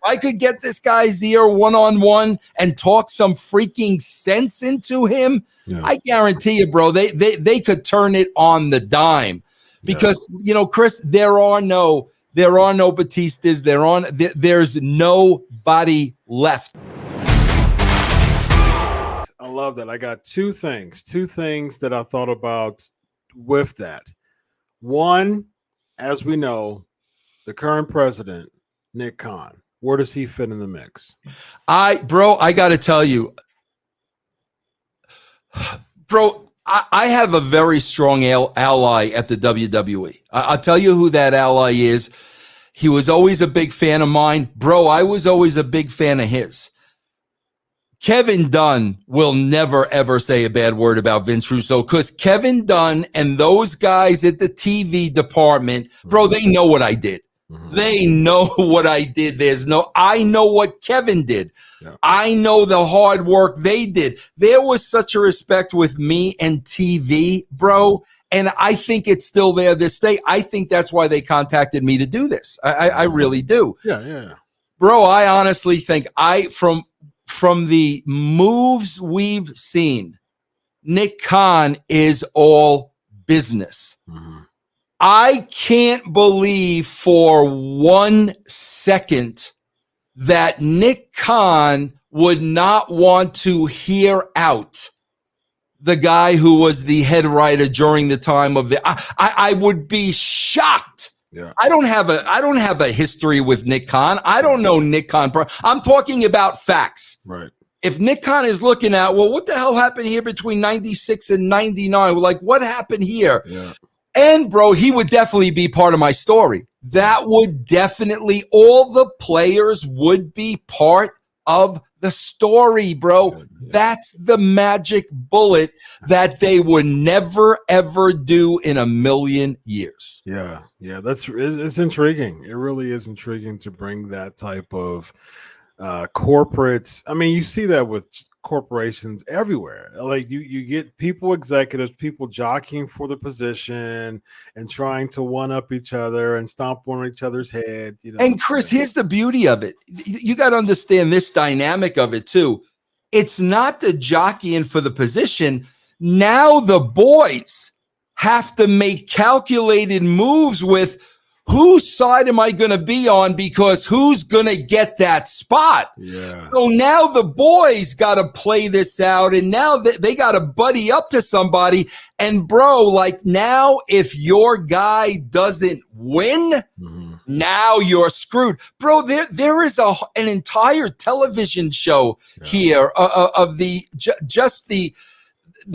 I could get this guy's ear one-on-one and talk some freaking sense into him, I guarantee you, bro, they could turn it on the dime. Because, Chris, there are no Batistas. There's nobody left. I love that. I got two things that I thought about with that. One, as we know, the current president, Nick Khan, where does he fit in the mix? I got to tell you, bro, I have a very strong ally at the WWE. I'll tell you who that ally is. He was always a big fan of mine. Bro, I was always a big fan of his. Kevin Dunn will never, ever say a bad word about Vince Russo because Kevin Dunn and those guys at the TV department, bro, they know what I did. They know what I did. I know what Kevin did. Yeah. I know the hard work they did. There was such a respect with me and TV, bro. And I think it's still there this day. I think that's why they contacted me to do this. I really do. Yeah. Bro, I honestly think from the moves we've seen, Nick Khan is all business. I can't believe for 1 second that Nick Khan would not want to hear out the guy who was the head writer during the time of I would be shocked. Yeah. I don't have a history with Nick Khan. I don't know Nick Khan. I'm talking about facts. Right. If Nick Khan is looking at, well, what the hell happened here between 96 and 99? We're like, what happened here? Yeah. And, bro, he would definitely be part of my story. That would definitely, all the players would be part of the story, bro. Yeah. That's the magic bullet that they would never, ever do in a million years. Yeah. It's intriguing. It really is intriguing to bring that type of corporates. I mean, you see that with corporations everywhere. Like you get executives, people jockeying for the position and trying to one up each other and stomp on each other's head. And Chris, here's the beauty of it. You got to understand this dynamic of it too. It's not the jockeying for the position. Now the boys have to make calculated moves with whose side am I going to be on because who's going to get that spot? Yeah. So now the boys got to play this out, and now they got to buddy up to somebody. And, bro, like now if your guy doesn't win, now you're screwed. Bro, there is an entire television show here of just the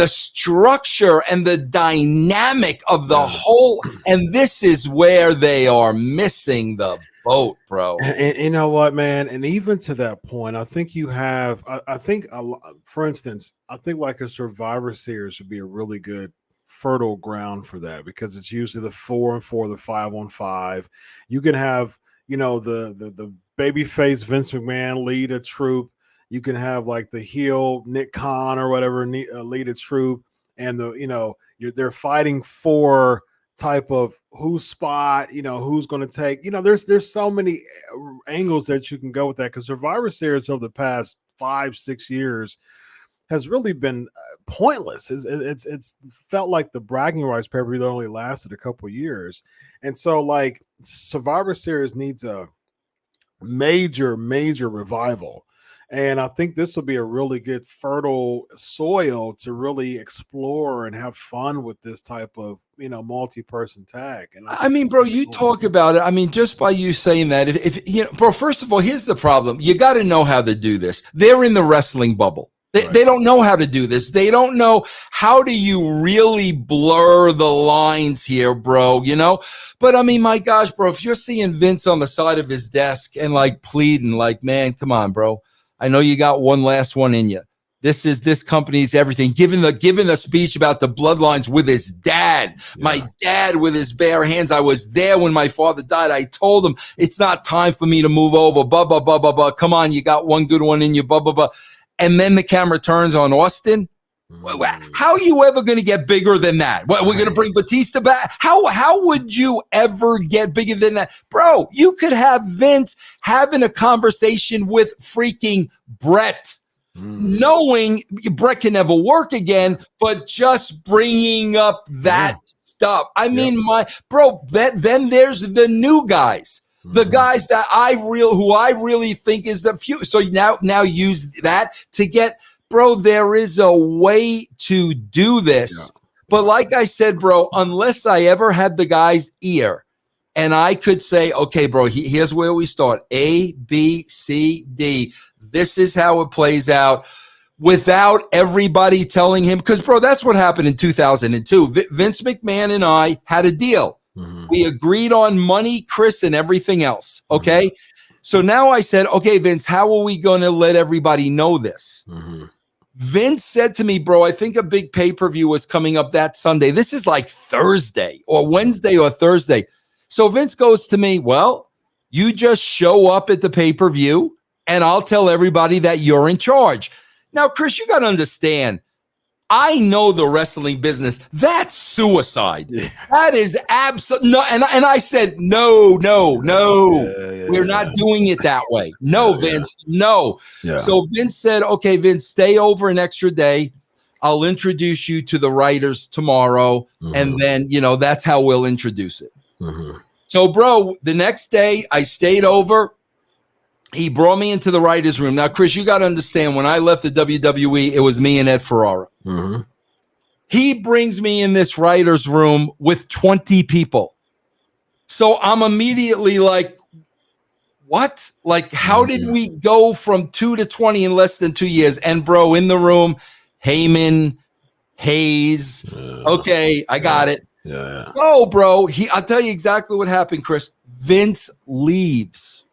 structure and the dynamic of the whole, and this is where they are missing the boat, bro. And you know what, man? And even to that point, I think you have, I think, for instance, I think like a Survivor Series would be a really good fertile ground for that because it's usually the 4-on-4, the 5-on-5. You can have, the babyface Vince McMahon lead a troop. You can have like the heel Nick Khan or whatever lead a troop, and they're fighting for type of whose spot, who's going to take. There's so many angles that you can go with that because Survivor Series over the past 5-6 years has really been pointless. It's felt like the bragging rights pay-per-view that only lasted a couple of years, and so like Survivor Series needs a major revival. And I think this will be a really good fertile soil to really explore and have fun with this type of, multi-person tag. And I mean, bro, you talk about it. I mean, just by you saying that, if bro, first of all, here's the problem. You got to know how to do this. They're in the wrestling bubble. They don't know how to do this. They don't know how do you really blur the lines here, bro, But, I mean, my gosh, bro, if you're seeing Vince on the side of his desk and, like, pleading, like, man, come on, bro. I know you got one last one in you. This company's everything. Giving the speech about the bloodlines with his dad. Yeah. My dad with his bare hands. I was there when my father died. I told him it's not time for me to move over. Blah, blah, blah, blah, blah. Come on, you got one good one in you. Blah, blah, blah. And then the camera turns on Austin. How are you ever going to get bigger than that? What, we're going to bring Batista back? How would you ever get bigger than that? Bro, you could have Vince having a conversation with freaking Brett, knowing Brett can never work again, but just bringing up that stuff. I mean, then there's the new guys. The guys that who I really think is the future. So now use that to get, bro, there is a way to do this. But like I said, bro, unless I ever had the guy's ear and I could say, okay, bro, here's where we start. A, B, C, D. This is how it plays out without everybody telling him. Because, bro, that's what happened in 2002. Vince McMahon and I had a deal. We agreed on money, Chris, and everything else. Okay. So now I said, okay, Vince, how are we going to let everybody know this? Vince said to me, bro, I think a big pay-per-view was coming up that Sunday. This is like Thursday or Wednesday or Thursday. So Vince goes to me, well, you just show up at the pay-per-view and I'll tell everybody that you're in charge. Now, Chris, you got to understand, I know the wrestling business. That's suicide. That is absolute. No, and I said, no. We're not doing it that way. No, Vince, no. So Vince said, okay, Vince, stay over an extra day. I'll introduce you to the writers tomorrow. And then, that's how we'll introduce it. So, bro, the next day I stayed over. He brought me into the writer's room. Now, Chris, you got to understand, when I left the WWE, it was me and Ed Ferrara. He brings me in this writer's room with 20 people. So I'm immediately like, what? Like, how did we go from 2 to 20 in less than 2 years? And, bro, in the room, Heyman, Hayes. Okay, I got it. Oh, bro, I'll tell you exactly what happened, Chris. Vince leaves.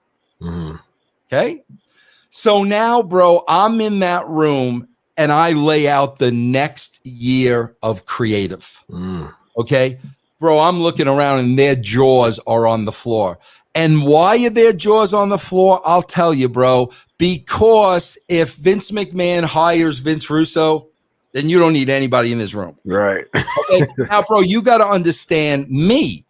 Okay. So now, bro, I'm in that room and I lay out the next year of creative. Okay. Bro, I'm looking around and their jaws are on the floor. And why are their jaws on the floor? I'll tell you, bro, because if Vince McMahon hires Vince Russo, then you don't need anybody in this room. Right. Okay. Now, bro, you got to understand me.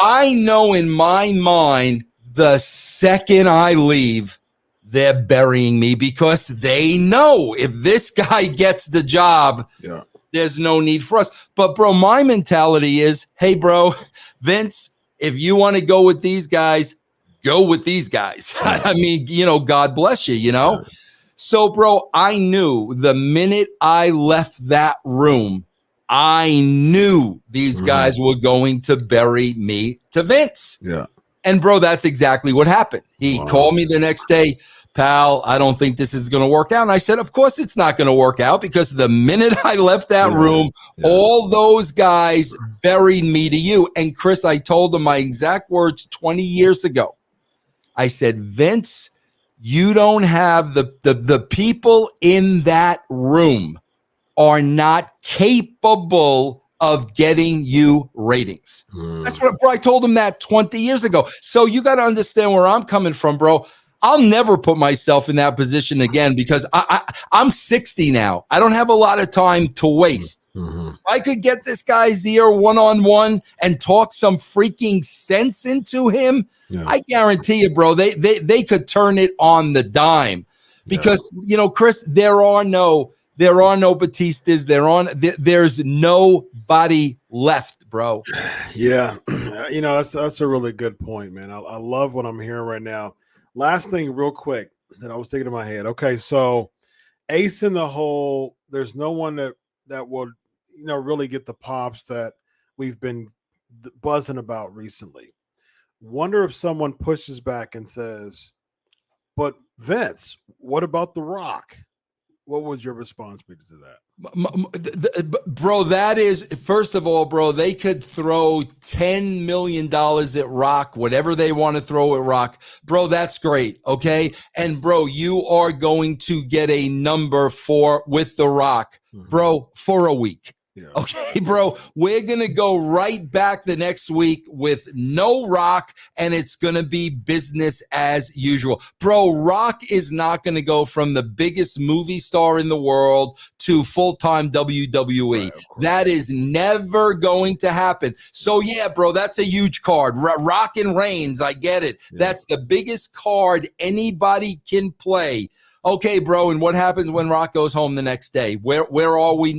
I know in my mind, the second I leave, they're burying me because they know if this guy gets the job, there's no need for us. But, bro, my mentality is, hey, bro, Vince, if you want to go with these guys, go with these guys. I mean, God bless you, So, bro, I knew the minute I left that room, I knew these guys were going to bury me to Vince. And, bro, that's exactly what happened. He called me the next day, pal, I don't think this is going to work out. And I said, of course it's not going to work out, because the minute I left that room, all those guys buried me to you. And, Chris, I told them my exact words 20 years ago. I said, Vince, you don't have the people in that room are not capable of getting you ratings. That's what, bro, I told him that 20 years ago. So you got to understand where I'm coming from, bro. I'll never put myself in that position again, because I'm 60 now. I don't have a lot of time to waste. I could get this guy's ear one-on-one and talk some freaking sense into him. I guarantee you, bro, they could turn it on the dime, because, Chris, there are no Batistas. There's nobody left, bro. That's a really good point, man. I love what I'm hearing right now. Last thing real quick that I was thinking in my head. Okay, so Ace in the hole, there's no one that will, really get the pops that we've been buzzing about recently. Wonder if someone pushes back and says, but Vince, what about The Rock? What would your response be to that? Bro, that is, first of all, bro, they could throw $10 million at Rock, whatever they want to throw at Rock. Bro, that's great, okay? And, bro, you are going to get a number with The Rock, bro, for a week. Yeah. Okay, bro, we're going to go right back the next week with no Rock, and it's going to be business as usual. Bro, Rock is not going to go from the biggest movie star in the world to full-time WWE. Right, of course. That is never going to happen. So, yeah, bro, that's a huge card. Rock and Reigns, I get it. Yeah. That's the biggest card anybody can play. Okay, bro, and what happens when Rock goes home the next day? Where are we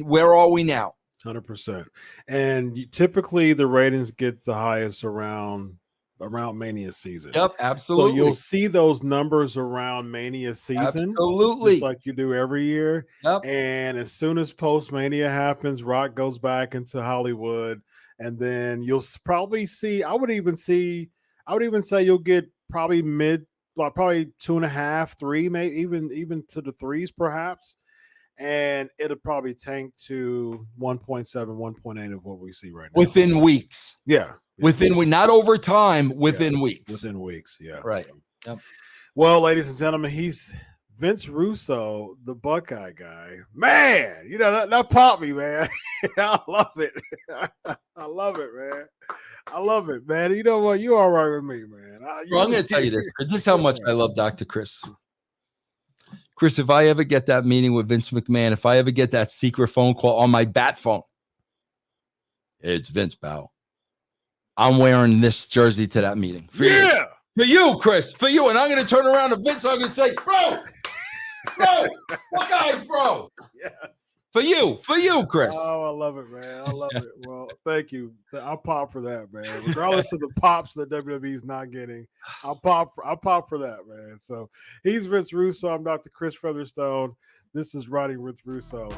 now? 100%. And typically the ratings get the highest around Mania season. Yep, So absolutely. you'll see those numbers around Mania season, Absolutely. just like you do every year. Yep. And as soon as post Mania happens, Rock goes back into Hollywood, and then you'll probably see. I would even say you'll get probably probably 2.5, 3, maybe even to the threes, perhaps. And it'll probably tank to 1.7, 1.8 of what we see right now. Within weeks. Yeah. Not over time, within weeks. Within weeks, yeah. Right. Yep. Well, ladies and gentlemen, he's Vince Russo, the Buckeye guy. Man, that popped me, man. I love it. I love it, man. I love it, man. You know what? You all right with me, man. I'm going to tell you this. This is how much I love Dr. Chris. Chris, if I ever get that meeting with Vince McMahon, if I ever get that secret phone call on my bat phone, it's Vince Bow. I'm wearing this jersey to that meeting. For you, Chris. For you. And I'm going to turn around to Vince. I'm going to say, bro, Buckeyes, bro. Yes. For you, Chris. Oh, I love it, man. I love it. Well, thank you. I'll pop for that, man. Regardless of the pops that WWE's not getting, I'll pop for that, man. So he's Vince Russo. I'm Dr. Chris Featherstone. This is Riding with Russo.